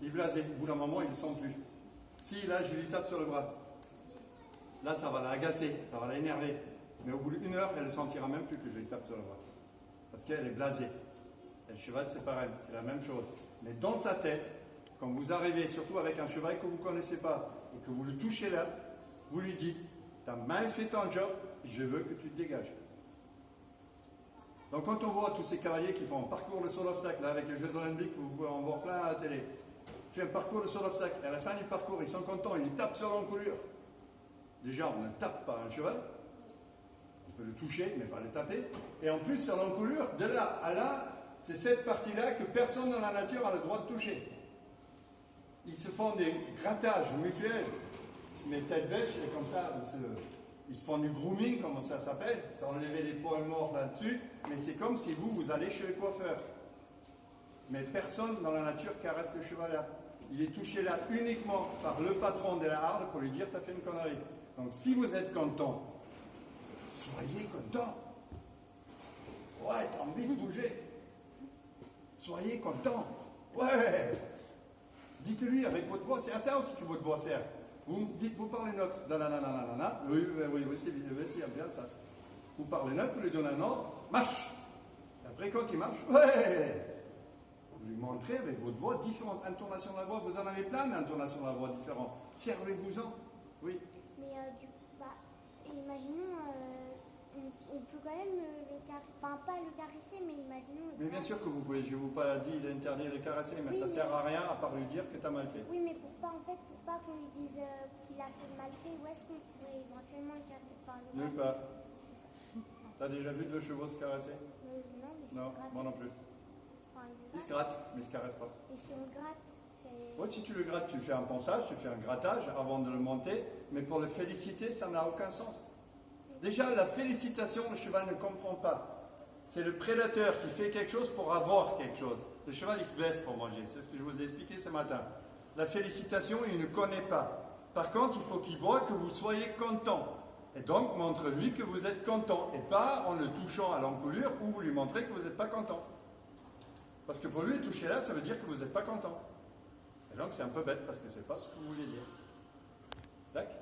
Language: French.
Il est blasé. Au bout d'un moment, il ne le sent plus. Si, là, je lui tape sur le bras. Là, ça va l'agacer, ça va l'énerver. Mais au bout d'une heure, elle ne sentira même plus que je lui tape sur le bras. Parce qu'elle est blasée. Et le cheval, c'est pareil, c'est la même chose. Mais dans sa tête, quand vous arrivez, surtout avec un cheval que vous ne connaissez pas, et que vous le touchez là, vous lui dites, tu as mal fait ton job, je veux que tu te dégages. Donc quand on voit tous ces cavaliers qui font un parcours de saut d'obstacle, là avec les Jeux Olympiques, vous pouvez en voir plein à la télé, ils font un parcours de saut d'obstacle, et à la fin du parcours, ils sont contents, ils tapent sur l'encolure. Déjà, on ne tape pas un cheval, on peut le toucher, mais pas le taper. Et en plus, sur l'encolure, de là à là, c'est cette partie-là que personne dans la nature a le droit de toucher. Ils se font des grattages mutuels, ils se mettent tête bêche, et comme ça, ils se font du grooming, comme ça s'appelle, c'est enlever les poils morts là-dessus, mais c'est comme si vous allez chez le coiffeur. Mais personne dans la nature caresse le cheval là. Il est touché là uniquement par le patron de la harde pour lui dire « t'as fait une connerie ». Donc si vous êtes content, soyez content. Ouais, t'as envie de bouger. Soyez content. Ouais. Dites-lui avec votre voix, c'est à ça aussi que votre voix sert. Vous parlez notre, nanana, oui, c'est bien ça. Vous parlez notre, vous lui donnez un ordre, marche. Et après, quand il marche, ouais. Vous lui montrez avec votre voix différentes intonations de la voix. Vous en avez plein d'intonations de la voix différentes. Servez-vous-en. Oui. Mais imaginons, on peut quand même le caresser, enfin pas le caresser, mais imaginons. Mais bien sûr que vous pouvez, je ne vous ai pas dit d'interdire de caresser, mais oui, ça ne sert à rien à part lui dire que tu as mal fait. Oui, mais pour pas qu'on lui dise qu'il a fait mal fait, où est-ce qu'on pourrait éventuellement le caresser? Nulle part. Tu as déjà vu deux chevaux se caresser? Non, mais non, moi non plus. Enfin, ils se grattent, mais ils ne se caressent pas. Et si on le gratte, c'est... Oui, si tu le grattes, tu fais un ponçage, tu fais un grattage avant de le monter, mais pour le féliciter, ça n'a aucun sens. Déjà, la félicitation, le cheval ne comprend pas. C'est le prédateur qui fait quelque chose pour avoir quelque chose. Le cheval, il se blesse pour manger. C'est ce que je vous ai expliqué ce matin. La félicitation, il ne connaît pas. Par contre, il faut qu'il voit que vous soyez content. Et donc, montre-lui que vous êtes content. Et pas en le touchant à l'encolure où vous lui montrez que vous n'êtes pas content. Parce que pour lui, toucher là, ça veut dire que vous n'êtes pas content. Et donc, c'est un peu bête parce que ce n'est pas ce que vous voulez dire. D'accord ?